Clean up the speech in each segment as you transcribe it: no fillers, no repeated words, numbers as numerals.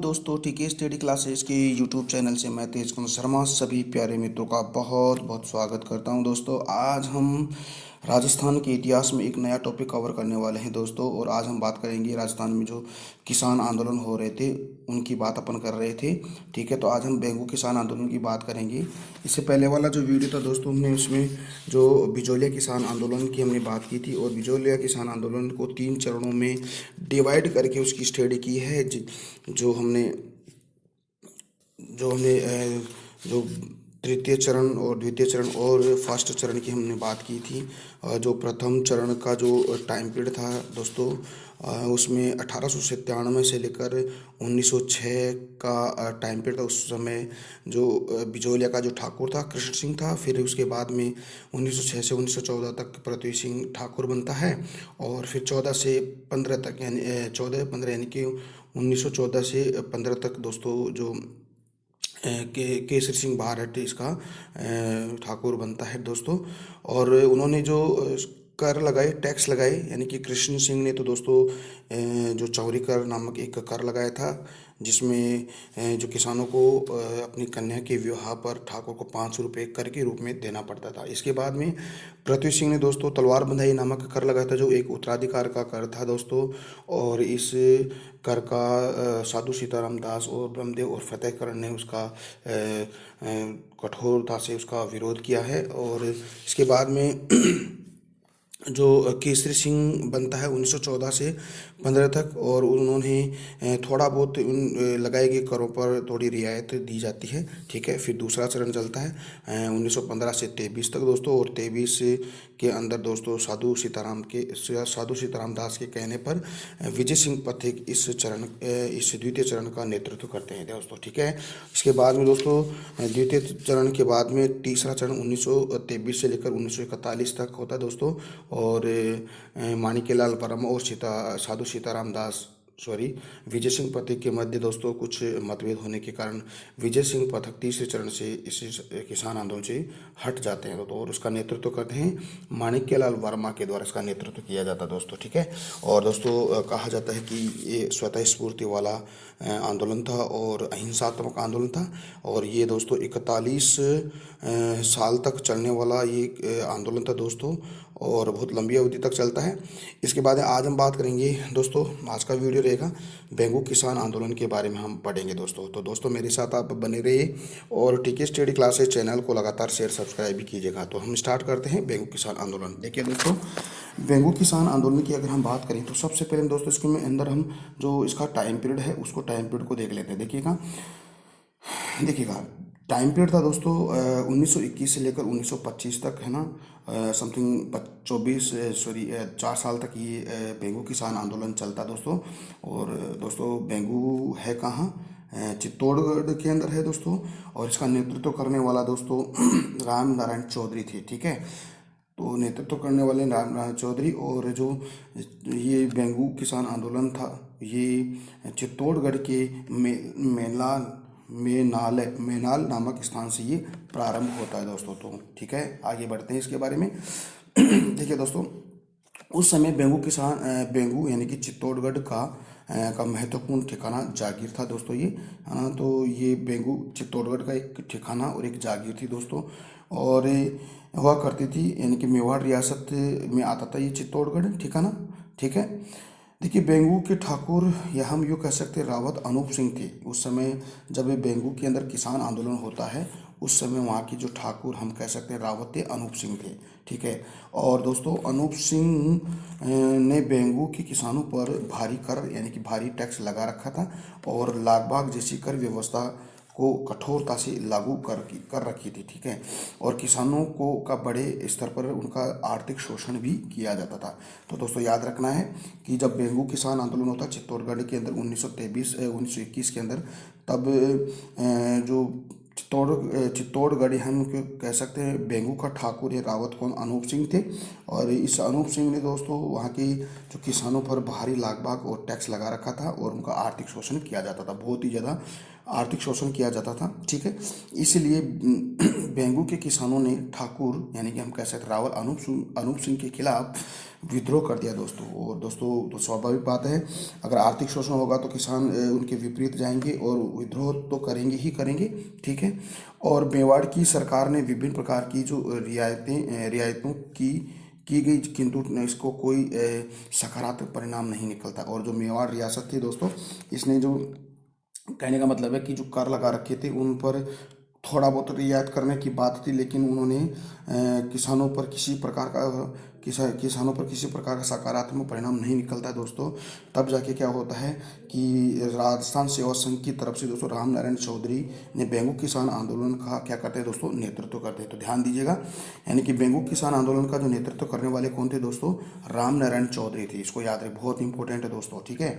दोस्तों, टीके study classes के यूट्यूब चैनल से मैं तेज कुमार शर्मा सभी प्यारे मित्रों का बहुत बहुत स्वागत करता हूं। दोस्तों, आज हम राजस्थान के इतिहास में एक नया टॉपिक कवर करने वाले हैं दोस्तों। और आज हम बात करेंगे राजस्थान में जो किसान आंदोलन हो रहे थे उनकी बात अपन कर रहे थे। ठीक है, तो आज हम बेंगू किसान आंदोलन की बात करेंगे। इससे पहले वाला जो वीडियो था दोस्तों, हमने उसमें जो बिजोलिया किसान आंदोलन की हमने बात की थी और बिजोलिया किसान आंदोलन को 3 चरणों में डिवाइड करके उसकी स्टडी की है। जो हमने जो हमने जो तृतीय चरण और द्वितीय चरण और फर्स्ट चरण की हमने बात की थी। जो प्रथम चरण का जो टाइम पीरियड था दोस्तों, उसमें 1897 से लेकर 1906 का टाइम पीरियड था। उस समय जो बिजोलिया का जो ठाकुर था कृष्ण सिंह था। फिर उसके बाद में 1906 से 1914 तक पृथ्वी सिंह ठाकुर बनता है। और फिर 14 से 15 तक यानी 14-15 यानी कि 1914 से 15 तक दोस्तों जो केसरी सिंह भारत इसका ठाकुर बनता है दोस्तों। और उन्होंने जो कर लगाए, टैक्स लगाए, यानी कि कृष्ण सिंह ने तो दोस्तों जो चौरी कर नामक एक कर लगाया था, जिसमें जो किसानों को अपनी कन्या के विवाह पर ठाकुर को 500 रुपये कर के रूप में देना पड़ता था। इसके बाद में पृथ्वी सिंह ने दोस्तों तलवार बंधाई नामक कर लगाया था, जो एक उत्तराधिकार का कर था दोस्तों। और इस कर का साधु सीताराम दास और ब्रह्मदेव और फतेहकरण ने उसका कठोरता से उसका विरोध किया है। और इसके बाद में जो केसरी सिंह बनता है 1914 से 15 तक, और उन्होंने थोड़ा बहुत उन लगाए गए करों पर थोड़ी रियायत दी जाती है। ठीक है, फिर दूसरा चरण चलता है 1915 से 23 तक दोस्तों। और 23 के अंदर दोस्तों साधु सीताराम दास के कहने पर विजय सिंह पथिक इस द्वितीय चरण का नेतृत्व करते हैं दोस्तों। ठीक है, इसके बाद में दोस्तों द्वितीय चरण के बाद में तीसरा चरण 1923 से लेकर 1941 तक होता है दोस्तों। और माणिक्यलाल वर्मा और साधु सीताराम दास विजय सिंह पथिक के मध्य दोस्तों कुछ मतभेद होने के कारण विजय सिंह पथिक तीसरे चरण से इस किसान आंदोलन से हट जाते हैं दोस्तों। और उसका नेतृत्व करते हैं माणिक्यलाल वर्मा के द्वारा इसका नेतृत्व किया जाता है दोस्तों। ठीक है, और दोस्तों कहा जाता है कि ये स्वतः स्फूर्ति वाला आंदोलन था और अहिंसात्मक आंदोलन था। और ये दोस्तों 41 साल तक चलने वाला ये आंदोलन था दोस्तों, और बहुत लंबी अवधि तक चलता है। इसके बाद आज हम बात करेंगे दोस्तों, आज का वीडियो रहेगा बेंगू किसान आंदोलन के बारे में हम पढ़ेंगे दोस्तों। तो दोस्तों मेरे साथ आप बने रहिए और टीके स्टडी क्लासेस चैनल को लगातार शेयर सब्सक्राइब भी कीजिएगा। तो हम स्टार्ट करते हैं बेंगू किसान आंदोलन। देखिए दोस्तों, बेंगू किसान आंदोलन की अगर हम बात करें तो सबसे पहले दोस्तों इसके में अंदर हम जो इसका टाइम पीरियड है उसको टाइम पीरियड को देख लेते हैं। देखिएगा टाइम पीरियड था दोस्तों 1921 से लेकर 1925 तक, है ना। समथिंग 4 साल तक ये बेंगू किसान आंदोलन चलता दोस्तों। और दोस्तों बेंगू है कहाँ, चित्तौड़गढ़ के अंदर है दोस्तों। और इसका नेतृत्व करने वाला दोस्तों राम नारायण चौधरी थे। ठीक है, तो नेतृत्व करने वाले राम नारायण चौधरी। और जो ये बेंगू किसान आंदोलन था ये चित्तौड़गढ़ के मेनाल नामक स्थान से ये प्रारंभ होता है दोस्तों। तो ठीक है, आगे बढ़ते हैं इसके बारे में। देखिए दोस्तों, उस समय बेंगू यानी कि चित्तौड़गढ़ का महत्वपूर्ण ठिकाना जागीर था दोस्तों ये, है ना। तो ये बेंगू चित्तौड़गढ़ का एक ठिकाना और एक जागीर थी दोस्तों। और हुआ करती थी, यानी कि मेवाड़ रियासत में आता था ये चित्तौड़गढ़ ठिकाना। ठीक है, देखिए बेंगू के ठाकुर या हम यूँ कह सकते हैं रावत अनूप सिंह थे। उस समय जब ये बेंगू के अंदर किसान आंदोलन होता है उस समय वहाँ की जो ठाकुर हम कह सकते हैं रावत थे, अनूप सिंह थे। ठीक है, और दोस्तों अनूप सिंह ने बेंगू के किसानों पर भारी कर यानी कि भारी टैक्स लगा रखा था और लागबाग जैसी कर व्यवस्था को कठोरता से लागू कर रखी थी। ठीक है, और किसानों को का बड़े स्तर पर उनका आर्थिक शोषण भी किया जाता था। तो दोस्तों याद रखना है कि जब बेंगू किसान आंदोलन होता चित्तौड़गढ़ के अंदर 1921 के अंदर, तब जो चित्तौड़गढ़ हम कह सकते हैं बेंगू का ठाकुर या रावत कौन अनूप सिंह थे। और इस अनूप सिंह ने दोस्तों वहाँ की जो किसानों पर भारी लागबाग और टैक्स लगा रखा था और उनका आर्थिक शोषण किया जाता था, बहुत ही ज़्यादा आर्थिक शोषण किया जाता था। ठीक है, इसलिए बेंगू के किसानों ने ठाकुर यानी कि हम कह सकते रावल अनूप सिंह के खिलाफ विद्रोह कर दिया दोस्तों। और दोस्तों तो स्वाभाविक बात है, अगर आर्थिक शोषण होगा तो किसान उनके विपरीत जाएंगे और विद्रोह तो करेंगे ही करेंगे। ठीक है, और मेवाड़ की सरकार ने विभिन्न प्रकार की जो रियायतों की गई, किंतु इसको कोई सकारात्मक परिणाम नहीं निकलता। और जो मेवाड़ रियासत थी दोस्तों, इसने जो, कहने का मतलब है कि जो कर लगा रखे थे उन पर थोड़ा बहुत रियायत करने की बात थी, लेकिन उन्होंने किसानों पर किसी प्रकार का किसानों पर किसी प्रकार का सकारात्मक परिणाम नहीं निकलता है दोस्तों। तब जाके क्या होता है कि राजस्थान सेवा संघ की तरफ से दोस्तों राम नारायण चौधरी ने बेंगू किसान आंदोलन का क्या करते हैं दोस्तों, नेतृत्व करते हैं। तो ध्यान दीजिएगा, यानी कि बेंगू किसान आंदोलन का जो नेतृत्व करने वाले कौन थे दोस्तों, राम नारायण चौधरी थे। इसको याद रखें, बहुत इंपॉर्टेंट है दोस्तों। ठीक है,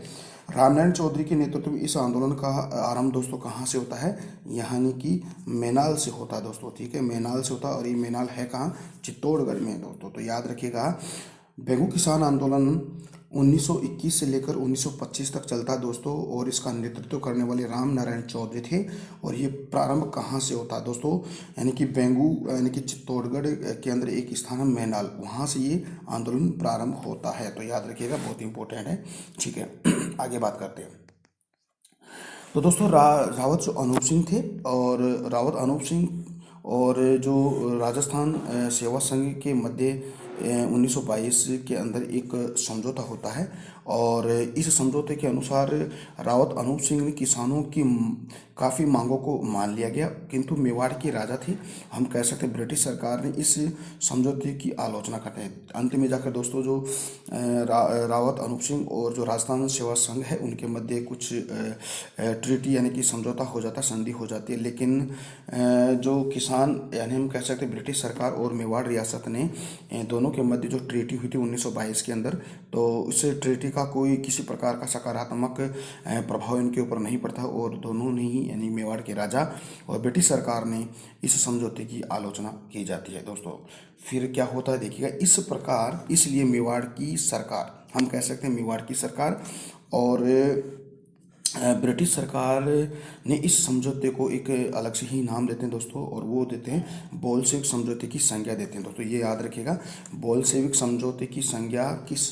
राम नारायण चौधरी के नेतृत्व में इस आंदोलन का आरंभ दोस्तों कहाँ से होता है, यानी कि मेनाल से होता है दोस्तों। ठीक है, मेनाल से होता है, और ये मेनाल है कहाँ, चित्तौड़गढ़ में है दोस्तों। तो याद रखिएगा, बेंगू किसान आंदोलन 1921 से लेकर 1925 तक चलता है दोस्तों, और इसका नेतृत्व करने वाले राम नारायण चौधरी थे। और ये प्रारंभ कहाँ से होता है दोस्तों, यानी कि बेंगू यानी कि चित्तौड़गढ़ के अंदर एक स्थान है मेनाल, वहाँ से ये आंदोलन प्रारंभ होता है। तो याद रखिएगा, बहुत इंपॉर्टेंट है। ठीक है, आगे बात करते हैं। तो दोस्तों रावत जो अनूप सिंह थे, और रावत अनूप सिंह और जो राजस्थान सेवा संघ के मध्य 1922 के अंदर एक समझौता होता है। और इस समझौते के अनुसार रावत अनूप सिंह ने किसानों की काफ़ी मांगों को मान लिया गया, किंतु मेवाड़ के राजा थे, हम कह सकते हैं ब्रिटिश सरकार ने इस समझौते की आलोचना करते हैं। अंत में जाकर दोस्तों जो रावत अनूप सिंह और जो राजस्थान सेवा संघ है उनके मध्य कुछ ट्रीटी यानी कि समझौता हो जाता है, संधि हो जाती है। लेकिन जो किसान यानी हम कह सकते हैं ब्रिटिश सरकार और मेवाड़ रियासत ने दोनों के मध्य जो ट्रीटी हुई थी 1922 के अंदर, तो उस ट्रीटी का कोई किसी प्रकार का सकारात्मक प्रभाव इनके ऊपर नहीं पड़ता, और दोनों ने ही यानी मेवाड़ के राजा और ब्रिटिश सरकार ने इस समझौते की आलोचना की जाती है दोस्तों। फिर क्या होता है देखिएगा, इस प्रकार इसलिए मेवाड़ की सरकार, हम कह सकते हैं मेवाड़ की सरकार और ब्रिटिश सरकार ने इस समझौते को एक अलग से ही नाम देते हैं दोस्तों, और वो देते हैं बोल्शेविक समझौते की संज्ञा देते हैं दोस्तों। ये याद रखिएगा, बोल्शेविक समझौते की संज्ञा किस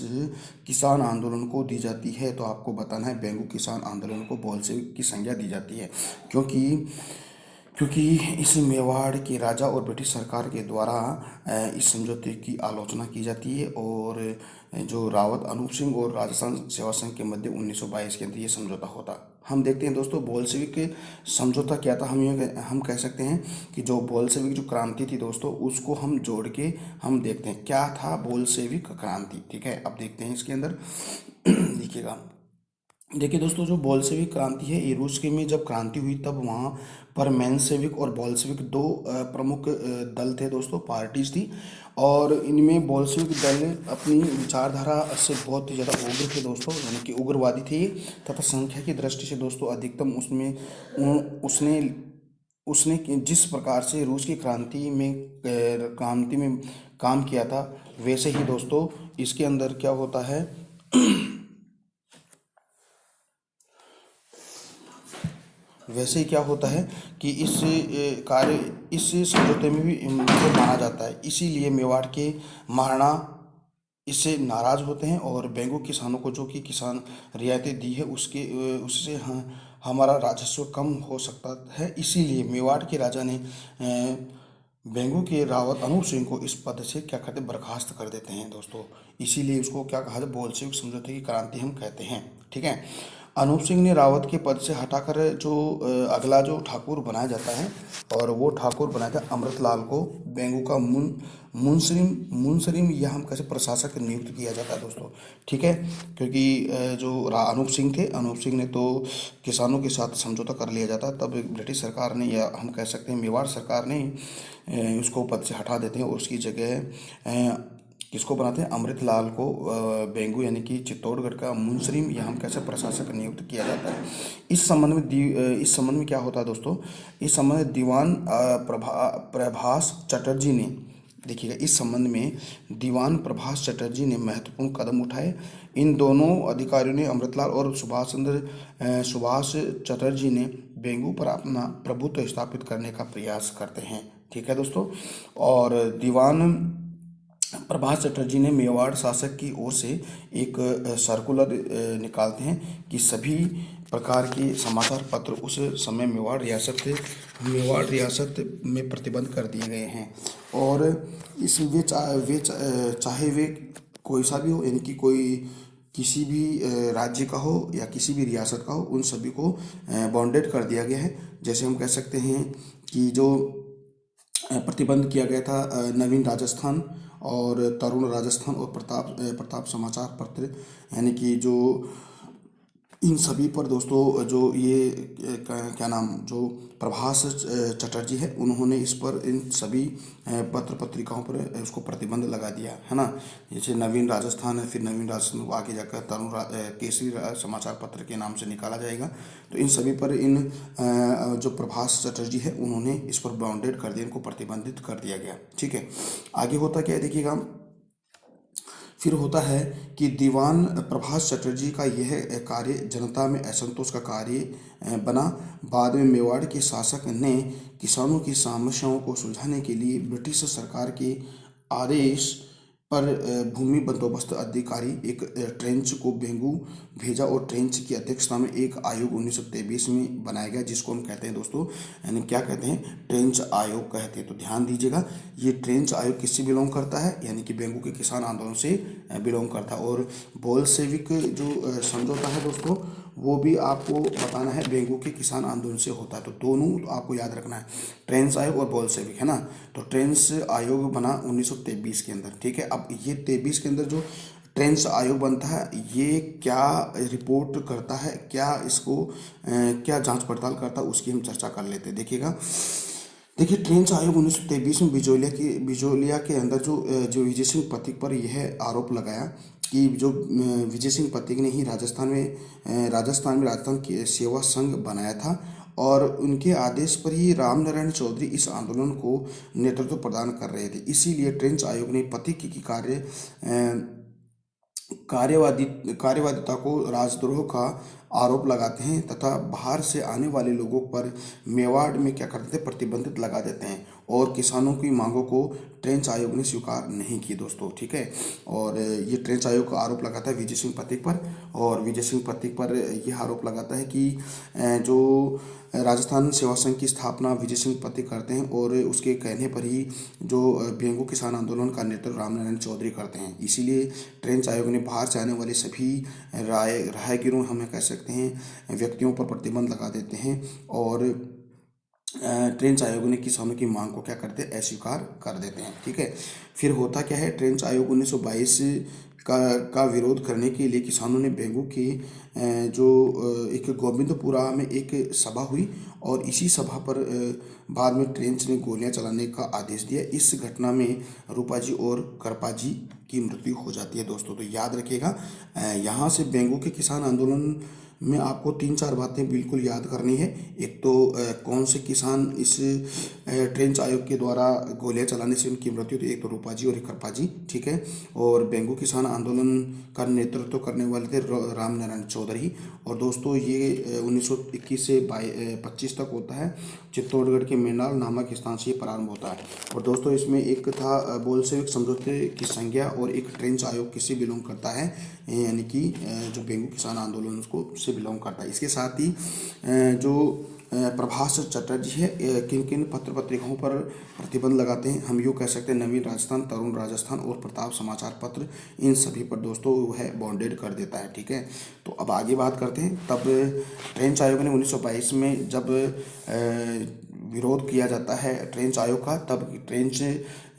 किसान आंदोलन को दी जाती है, तो आपको बताना है बेंगू किसान आंदोलन को बोल्शेविक की संज्ञा दी जाती है, क्योंकि इस मेवाड़ के राजा और ब्रिटिश सरकार के द्वारा इस समझौते की आलोचना की जाती है। और जो रावत अनूप सिंह और राजस्थान सेवा संघ के मध्य 1922 के अंदर ये समझौता होता, हम देखते हैं दोस्तों बोल्शेविक समझौता क्या था। हम कह सकते हैं कि जो बोल्शेविक जो क्रांति थी दोस्तों, उसको हम जोड़ के हम देखते हैं क्या था बोल्शेविक क्रांति। ठीक है, अब देखते हैं इसके अंदर देखिए दोस्तों, जो बोल्शेविक क्रांति है ये रूस के में जब क्रांति हुई तब वहाँ पर मेंशेविक और बोल्शेविक दो प्रमुख दल थे दोस्तों, पार्टीज थी। और इनमें बोल्शेविक दल अपनी विचारधारा से बहुत ही ज़्यादा उग्र थे दोस्तों, यानी कि उग्रवादी थे, तथा संख्या की दृष्टि से दोस्तों अधिकतम उसने उसने जिस प्रकार से रूस की क्रांति में काम किया था, वैसे ही दोस्तों इसके अंदर क्या होता है वैसे ही क्या होता है कि इस समझौते में भी इनको माना जाता है। इसीलिए मेवाड़ के महाराणा इससे नाराज होते हैं, और बेंगू किसानों को जो कि किसान रियायतें दी है उससे हमारा राजस्व कम हो सकता है। इसीलिए मेवाड़ के राजा ने बेंगू के रावत अनूप सिंह को इस पद से क्या कहते हैं, बर्खास्त कर देते हैं दोस्तों। इसीलिए उसको क्या कहा जाए, बोल्शेविक समझौते की क्रांति हम कहते हैं। ठीक है, अनूप सिंह ने रावत के पद से हटाकर जो अगला जो ठाकुर बनाया जाता है, और वो ठाकुर बनाया था अमृतलाल को बेंगू का मुंसरिम या हम कैसे प्रशासक नियुक्त किया जाता है दोस्तों। ठीक है, क्योंकि जो अनूप सिंह थे, अनूप सिंह ने तो किसानों के साथ समझौता कर लिया जाता, तब ब्रिटिश सरकार ने या हम कह सकते हैं मेवाड़ सरकार ने उसको पद से हटा देते हैं, और उसकी जगह किसको बनाते हैं, अमृतलाल को बेंगू यानी कि चित्तौड़गढ़ का मुंसरिम या हम कैसे प्रशासक नियुक्त किया जाता है। इस संबंध में क्या होता है दोस्तों, इस संबंध में दीवान प्रभास चटर्जी ने देखिएगा, इस संबंध में दीवान प्रभाष चटर्जी ने महत्वपूर्ण कदम उठाए। इन दोनों अधिकारियों ने, अमृतलाल और सुभाष चटर्जी ने बेंगू पर अपना प्रभुत्व स्थापित करने का प्रयास करते हैं। ठीक है दोस्तों। और दीवान प्रभाष चटर्जी ने मेवाड़ शासक की ओर से एक सर्कुलर निकालते हैं कि सभी प्रकार के समाचार पत्र उस समय मेवाड़ रियासत में प्रतिबंध कर दिए गए हैं। और इस चाहे वे कोई सा भी हो, यानी कि कोई किसी भी राज्य का हो या किसी भी रियासत का हो, उन सभी को बाउंडेड कर दिया गया है। जैसे हम कह सकते हैं कि जो प्रतिबंध किया गया था नवीन राजस्थान और तरुण राजस्थान और प्रताप समाचार पत्र, यानी कि जो इन सभी पर दोस्तों जो ये क्या नाम, जो प्रभाष चटर्जी है, उन्होंने इस पर इन सभी पत्र पत्रिकाओं पर उसको प्रतिबंध लगा दिया है ना। जैसे नवीन राजस्थान है, फिर नवीन राजस्थान को आगे जाकर केसरी समाचार पत्र के नाम से निकाला जाएगा। तो इन सभी पर इन जो प्रभाष चटर्जी है, उन्होंने इस पर बाउंडेड कर दिया, इनको प्रतिबंधित कर दिया गया। ठीक है, आगे होता क्या है देखिएगा। फिर होता है कि दीवान प्रभाष चटर्जी का यह कार्य जनता में असंतोष का कार्य बना। बाद में मेवाड़ के शासक ने किसानों की समस्याओं को सुलझाने के लिए ब्रिटिश सरकार के आदेश पर भूमि बंदोबस्त अधिकारी एक ट्रेंच को बेंगू भेजा और ट्रेंच की अध्यक्षता में एक आयोग 1923 में बनाया गया, जिसको हम कहते हैं दोस्तों, यानी क्या कहते हैं, ट्रेंच आयोग कहते हैं। तो ध्यान दीजिएगा, ये ट्रेंच आयोग किससे बिलोंग करता है, यानी कि बेंगू के किसान आंदोलन से बिलोंग करता है। और बोल्शेविक जो समझौता है दोस्तों, वो भी आपको बताना है बेंगू के किसान आंदोलन से होता है। तो दोनों आपको याद रखना है, ट्रेंच आयोग और बोल्शेविक, है ना। तो ट्रेंच आयोग बना 1923 के अंदर। ठीक है, अब ये 23 के अंदर जो ट्रेंच आयोग बनता है, ये क्या रिपोर्ट करता है, क्या इसको क्या जांच पड़ताल करता है, उसकी हम चर्चा कर लेते हैं। देखिए ट्रेंच आयोग 1923 में बिजोलिया के अंदर जो विजय सिंह पथिक पर यह आरोप लगाया कि जो विजय सिंह पथिक ने ही राजस्थान की सेवा संघ बनाया था, और उनके आदेश पर ही राम नारायण चौधरी इस आंदोलन को नेतृत्व प्रदान कर रहे थे। इसीलिए ट्रेंच आयोग ने पथिक की कार्यवादिता को राजद्रोह का आरोप लगाते हैं तथा बाहर से आने वाले लोगों पर मेवाड़ में क्या करते थे, प्रतिबंधित लगा देते हैं। और किसानों की मांगों को ट्रेंच आयोग ने स्वीकार नहीं की दोस्तों। ठीक है, और ये ट्रेंच आयोग का आरोप लगाता है विजय सिंह पथिक पर, और विजय सिंह पथिक पर यह आरोप लगाता है कि जो राजस्थान सेवा संघ की स्थापना विजय सिंह पथिक करते हैं, और उसके कहने पर ही जो बेंगू किसान आंदोलन का नेतृत्व राम नारायण चौधरी करते हैं। इसीलिए ट्रेंच आयोग ने बाहर से आने वाले सभी राहगीरों, हमें कह सकते हैं, व्यक्तियों पर प्रतिबंध लगा देते हैं। और ट्रेंच आयोग ने किसानों की मांग को क्या करते हैं, अस्वीकार कर देते हैं। ठीक है, फिर होता क्या है, ट्रेंच आयोग 1922 का विरोध करने के लिए किसानों ने बेंगू की जो एक गोविंदपुरा में एक सभा हुई, और इसी सभा पर बाद में ट्रेंच ने गोलियां चलाने का आदेश दिया। इस घटना में रूपाजी और करपाजी की मृत्यु हो जाती है दोस्तों। तो याद रखिएगा, यहाँ से बेंगू के किसान आंदोलन में आपको 3-4 बातें बिल्कुल याद करनी है। एक तो कौन से किसान इस ट्रेंच आयोग के द्वारा गोलियां चलाने से उनकी मृत्यु हुई, एक तो रूपाजी और एक करपाजी। ठीक है, और बेंगू किसान आंदोलन का नेतृत्व करने वाले थे राम नारायण चौधरी। और दोस्तों ये 1921 से 25 तक होता है। चित्तौड़गढ़ के मेनाल नामक स्थान से प्रारंभ होता है। और दोस्तों इसमें एक था बोल्शेविक समझौते की संज्ञा, और एक ट्रेंच आयोग किससे बिलोंग करता है, यानी कि जो बेंगू किसान आंदोलन उसको से बिलोंग करता है। इसके साथ ही जो प्रभाष चटर्जी है, किन किन पत्र पत्रिकाओं पर प्रतिबंध लगाते हैं, हम यूँ कह सकते हैं नवीन राजस्थान, तरुण राजस्थान और प्रताप समाचार पत्र, इन सभी पर दोस्तों वो है बाउंडेड कर देता है। ठीक है, तो अब आगे बात करते हैं। तब ट्रेंच आयोग ने 1922 में जब विरोध किया जाता है ट्रेंच आयोग का, तब ट्रेंच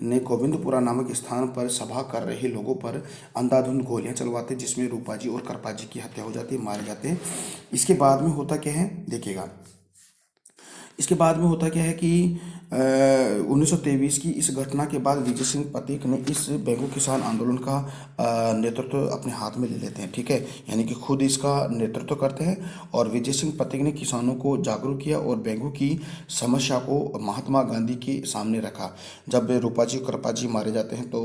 ने गोविंदपुरा नामक स्थान पर सभा कर रहे लोगों पर अंधाधुंध गोलियां चलवाते, जिसमें रूपाजी और करपाजी की हत्या हो जाती है, मारे जाते हैं। इसके बाद में होता क्या है देखिएगा, इसके बाद में होता क्या है कि 1923 की इस घटना के बाद विजय सिंह पथिक ने इस बेंगो किसान आंदोलन का नेतृत्व अपने हाथ में ले लेते हैं, ठीक है, यानी कि खुद इसका नेतृत्व करते हैं। और विजय सिंह पथिक ने किसानों को जागरूक किया और बेंगो की समस्या को महात्मा गांधी के सामने रखा। जब रूपाजी कृपाजी मारे जाते हैं तो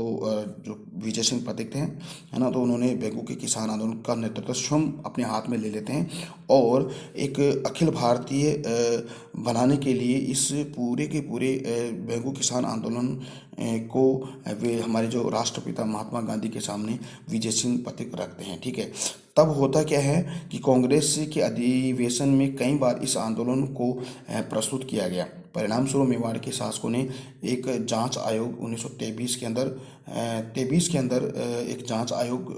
जो विजय सिंह पथिक थे, है ना, तो उन्होंने बेंगो के किसान आंदोलन का नेतृत्व स्वयं अपने हाथ में ले लेते हैं और एक अखिल भारतीय बनाने के लिए इस पूरे के पूरे बेंगो किसान आंदोलन को वे हमारे जो राष्ट्रपिता महात्मा गांधी के सामने विजय सिंह पथिक रखते हैं, ठीक है। तब होता क्या है कि कांग्रेस के अधिवेशन में कई बार इस आंदोलन को प्रस्तुत किया गया। परिणाम स्वरूप मेवाड़ के शासकों ने एक जांच आयोग 1923 के अंदर 23 के अंदर एक जांच आयोग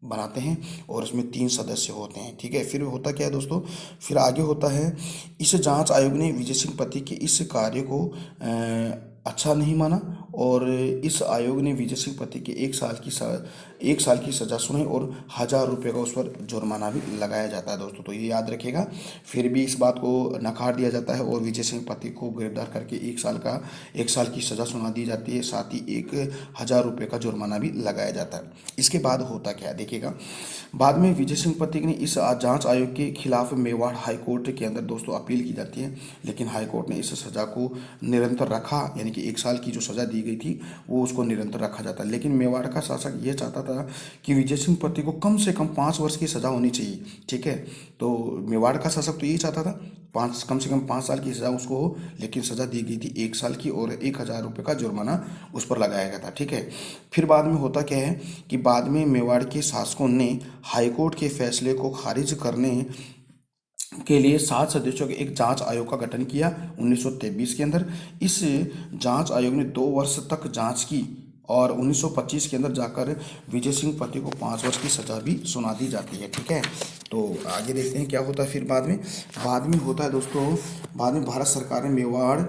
बनाते हैं और उसमें 3 सदस्य होते हैं, ठीक है। फिर होता क्या है दोस्तों, फिर आगे होता है, इस जांच आयोग ने विजय सिंह पथिक के इस कार्य को अच्छा नहीं माना और इस आयोग ने विजय सिंह पथिक के 1 साल की सज़ा सुनाई और 1,000 रुपये का उस पर जुर्माना भी लगाया जाता है दोस्तों, तो ये याद रखिएगा। फिर भी इस बात को नकार दिया जाता है और विजय सिंह पथिक को गिरफ्तार करके 1 साल की सज़ा सुना दी जाती है, साथ ही 1,000 रुपये का जुर्माना भी लगाया जाता है। इसके बाद होता क्या है देखिएगा, बाद में विजय सिंह पथिक ने इस जांच आयोग के खिलाफ मेवाड़ हाई कोर्ट के अंदर दोस्तों अपील की जाती है, लेकिन हाई कोर्ट ने इस सज़ा को निरंतर रखा, यानी कि 1 साल की जो सज़ा दी गई थी वो उसको निरंतर रखा जाता है। लेकिन मेवाड़ का शासक ये चाहता था कि विजय सिंह पथिक को कम से कम 5 वर्ष की सज़ा होनी चाहिए, ठीक है। तो मेवाड़ का शासक तो यही चाहता था कम से कम 5 साल की सज़ा उसको हो, लेकिन सज़ा दी गई थी 1 साल की और 1,000 रुपये का जुर्माना उस पर लगाया गया था, ठीक है। फिर बाद में होता क्या है कि बाद में मेवाड़ के शासकों ने हाईकोर्ट के फैसले को खारिज करने के लिए 7 सदस्यों के एक जांच आयोग का गठन किया 1923 के अंदर। इस जांच आयोग ने 2 वर्ष तक जांच की और 1925 के अंदर जाकर विजय सिंह पथिक को 5 वर्ष की सज़ा भी सुना दी जाती है, ठीक है। तो आगे देखते हैं क्या होता है। फिर बाद में होता है दोस्तों, बाद में भारत सरकार ने मेवाड़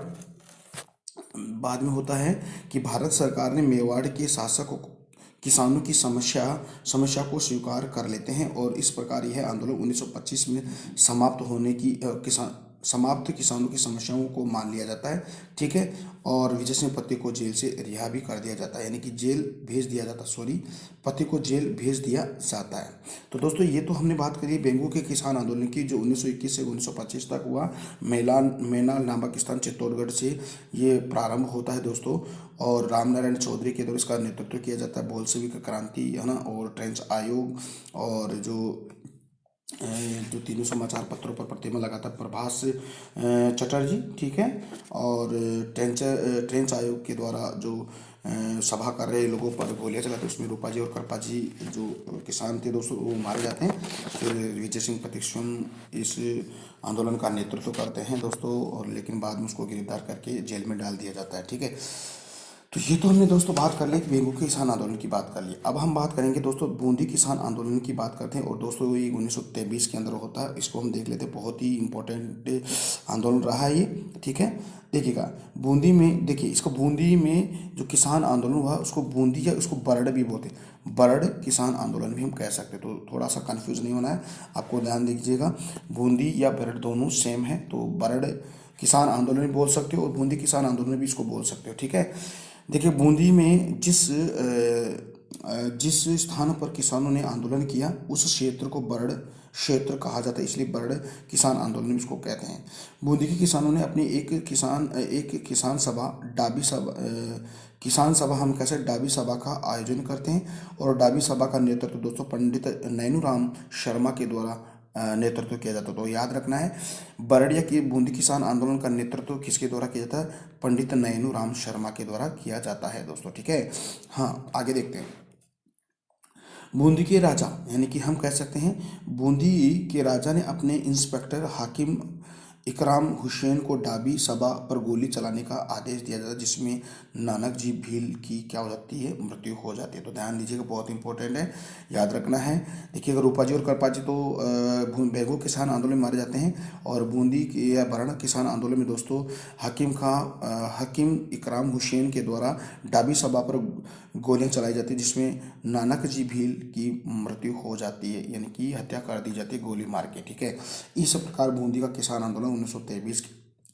बाद में होता है कि भारत सरकार ने मेवाड़ के शासकों को किसानों की समस्या को स्वीकार कर लेते हैं और इस प्रकार यह आंदोलन 1925 में समाप्त किसानों की समस्याओं को मान लिया जाता है, ठीक है। और विजय सिंह पथिक को जेल से रिहा भी कर दिया जाता है, यानी कि पथिक को जेल भेज दिया जाता है। तो दोस्तों ये तो हमने बात करी बेंगो के किसान आंदोलन की जो 1921 से 1925 तक हुआ। मैनाल नामक स्थान चित्तौड़गढ़ से ये प्रारंभ होता है दोस्तों और रामनारायण चौधरी के द्वारा इसका नेतृत्व किया जाता है। बोल्शेविक क्रांति, है ना, और ट्रेंच आयोग और जो तीनों समाचार पत्रों पर प्रतिमा लगाता प्रभास चटर्जी, ठीक है। और ट्रेंच आयोग के द्वारा जो सभा कर रहे लोगों पर गोलियां चलाते उसमें रूपाजी और कृपाजी जो किसान थे दोस्तों वो मारे जाते हैं। फिर विजय सिंह पथिक स्वयं इस आंदोलन का नेतृत्व करते हैं दोस्तों और लेकिन बाद में उसको गिरफ्तार करके जेल में डाल दिया जाता है, ठीक है। तो ये तो हमने दोस्तों बात कर ली बेंगो के किसान आंदोलन की बात कर ली। अब हम बात करेंगे दोस्तों बूंदी किसान आंदोलन की बात करते हैं और दोस्तों ये 1923 के अंदर होता है, इसको हम देख लेते हैं। बहुत ही इंपॉर्टेंट आंदोलन रहा है ये, ठीक है। देखिएगा बूंदी में, देखिए इसको बूंदी में जो किसान आंदोलन हुआ उसको बूंदी या उसको बरड़ भी बोलते हैं, बरड़ किसान आंदोलन भी हम कह सकते हैं। तो थोड़ा सा कन्फ्यूज नहीं होना है, आपको ध्यान दीजिएगा। बूंदी या बरड़ दोनों सेम है, तो बरड़ किसान आंदोलन भी बोल सकते हो और बूंदी किसान आंदोलन भी इसको बोल सकते हो, ठीक है। देखिए बूंदी में जिस स्थान पर किसानों ने आंदोलन किया उस क्षेत्र को बरड़ क्षेत्र कहा जाता है, इसलिए बरड़ किसान आंदोलन इसको कहते हैं। बूंदी के किसानों ने अपनी एक किसान सभा हम कैसे डाबी सभा का आयोजन करते हैं और डाबी सभा का नेतृत्व दोस्तों पंडित नैनूराम शर्मा के द्वारा नेतृत्व किया जाता है। तो याद रखना है बरड़िया की बूंदी किसान आंदोलन का नेतृत्व किसके द्वारा किया जाता है, पंडित नैनूराम शर्मा के द्वारा किया जाता है दोस्तों, ठीक है। हाँ आगे देखते हैं। बूंदी के राजा यानी कि हम कह सकते हैं बूंदी के राजा ने अपने इंस्पेक्टर हाकिम इकराम हुसैन को डाबी सभा पर गोली चलाने का आदेश दिया जाता है, जिसमें नानक जी भील की क्या हो जाती है, मृत्यु हो जाती है। तो ध्यान दीजिएगा, बहुत इंपॉर्टेंट है, याद रखना है। देखिएगा रूपाजी और कृपाजी तो बेंगो किसान आंदोलन में मारे जाते हैं और बूंदी या बरना किसान आंदोलन में दोस्तों हकीम इकराम हुसैन के द्वारा डाबी सभा पर गोलियां चलाई जाती है, जिसमें नानक जी भील की मृत्यु हो जाती है, यानी कि हत्या कर दी जाती है गोली मार के, ठीक है। इस प्रकार बूंदी का किसान आंदोलन 1923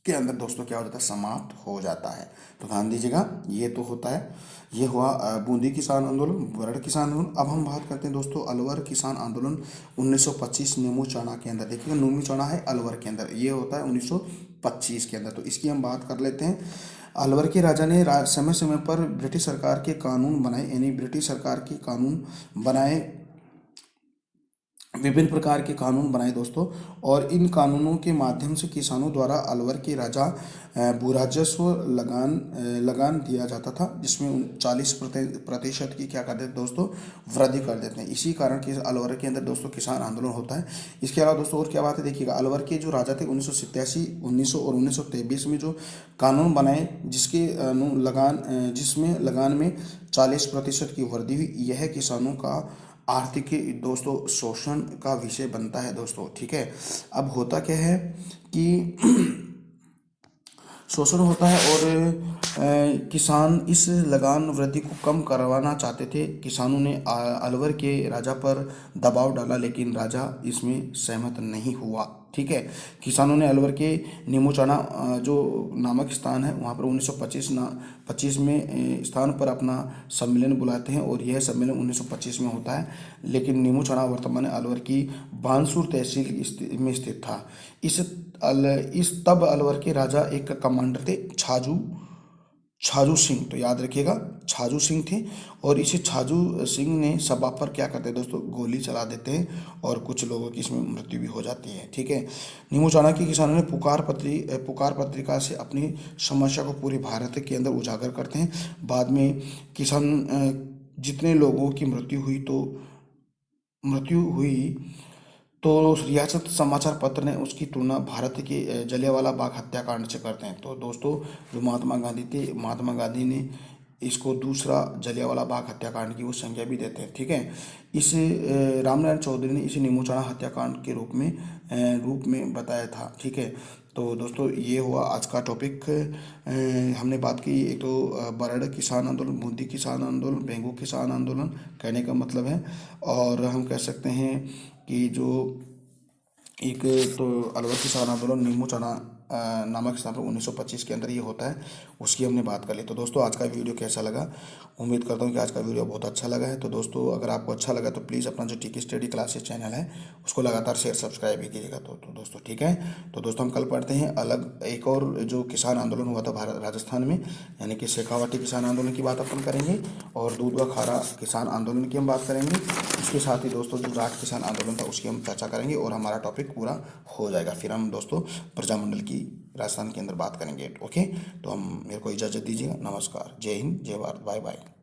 के अंदर दोस्तों क्या हो जाता है, समाप्त हो जाता है। तो ध्यान दीजिएगा, ये तो होता है, ये हुआ बूंदी किसान आंदोलन, वरड किसान आंदोलन। अब हम बात करते हैं दोस्तों अलवर किसान आंदोलन 1925 नीमू चाणा के अंदर। देखिएगा नीमू चाणा है अलवर के अंदर, ये होता है 1925 के अंदर। तो इसकी हम बात कर लेते हैं। अलवर के राजा ने समय समय पर ब्रिटिश सरकार के कानून बनाए, यानी ब्रिटिश सरकार के कानून बनाए, विभिन्न प्रकार के कानून बनाए दोस्तों। और इन कानूनों के माध्यम से किसानों द्वारा अलवर के राजा भूराजस्व लगान दिया जाता था, जिसमें 40% की क्या कर देते दोस्तों, वृद्धि कर देते हैं। इसी कारण कि अलवर के अंदर दोस्तों किसान आंदोलन होता है। इसके अलावा दोस्तों और क्या बात है, देखिएगा अलवर के जो राजा थे 1987, 1900 और 1923 में जो कानून बनाए, जिसमें लगान में 40% की वृद्धि हुई, यह किसानों का आर्थिक दोस्तों शोषण का विषय बनता है दोस्तों। ठीक है, अब होता क्या है कि शोषण होता है और किसान इस लगान वृद्धि को कम करवाना चाहते थे। किसानों ने अलवर के राजा पर दबाव डाला, लेकिन राजा इसमें सहमत नहीं हुआ। ठीक है, किसानों ने अलवर के नीमूचाना जो नामक स्थान है वहाँ पर 1925 में स्थान पर अपना सम्मेलन बुलाते हैं, और यह सम्मेलन 1925 में होता है। लेकिन नीमूचाना वर्तमान अलवर की बानसूर तहसील में स्थित था। तब अलवर के राजा एक कमांडर थे, छाजू सिंह। तो याद रखिएगा छाजू सिंह थे, और इसी छाजू सिंह ने सभा पर क्या करते हैं दोस्तों, गोली चला देते हैं, और कुछ लोगों की इसमें मृत्यु भी हो जाती है। ठीक है, नीमू चाणक्य के किसानों ने पुकार पत्रिका से अपनी समस्या को पूरे भारत के अंदर उजागर करते हैं। बाद में जितने लोगों की मृत्यु हुई तो रियासत समाचार पत्र ने उसकी तुलना भारत के जलियांवाला बाग हत्याकांड से करते हैं। तो दोस्तों जो महात्मा गांधी थे, महात्मा गांधी ने इसको दूसरा जलियांवाला बाग हत्याकांड की वो संज्ञा भी देते हैं। ठीक है, इस रामनारायण चौधरी ने इसे नीमूचाणा हत्याकांड के रूप में बताया था। ठीक है, तो दोस्तों ये हुआ आज का टॉपिक। हमने बात की, एक तो बरड़ किसान आंदोलन, बूंदी किसान आंदोलन, बेंगू किसान आंदोलन, कहने का मतलब है। और हम कह सकते हैं कि जो एक तो अलवर किसान आंदोलन नीमू चाणा नामक स्थान पर 1925 के अंदर ये होता है, उसकी हमने बात कर ली। तो दोस्तों आज का वीडियो कैसा लगा, उम्मीद करता हूँ कि आज का वीडियो बहुत अच्छा लगा है। तो दोस्तों अगर आपको अच्छा लगा तो प्लीज़ अपना जो टीके स्टडी क्लासेस चैनल है उसको लगातार शेयर सब्सक्राइब भी कीजिएगा। तो दोस्तों ठीक है, तो दोस्तों हम कल पढ़ते हैं अलग एक और जो किसान आंदोलन हुआ था राजस्थान में, यानी कि शेखावाटी किसान आंदोलन की बात अपन करेंगे, और दूध व खारा किसान आंदोलन की हम बात करेंगे। इसके साथ ही दोस्तों जो जाट किसान आंदोलन था उसकी हम चर्चा करेंगे, और हमारा टॉपिक पूरा हो जाएगा। फिर हम दोस्तों प्रजामंडल की राजस्थान के अंदर बात करेंगे। ओके, तो हम मेरे को इजाज़त दीजिएगा। नमस्कार, जय हिंद, जय भारत, बाय बाय।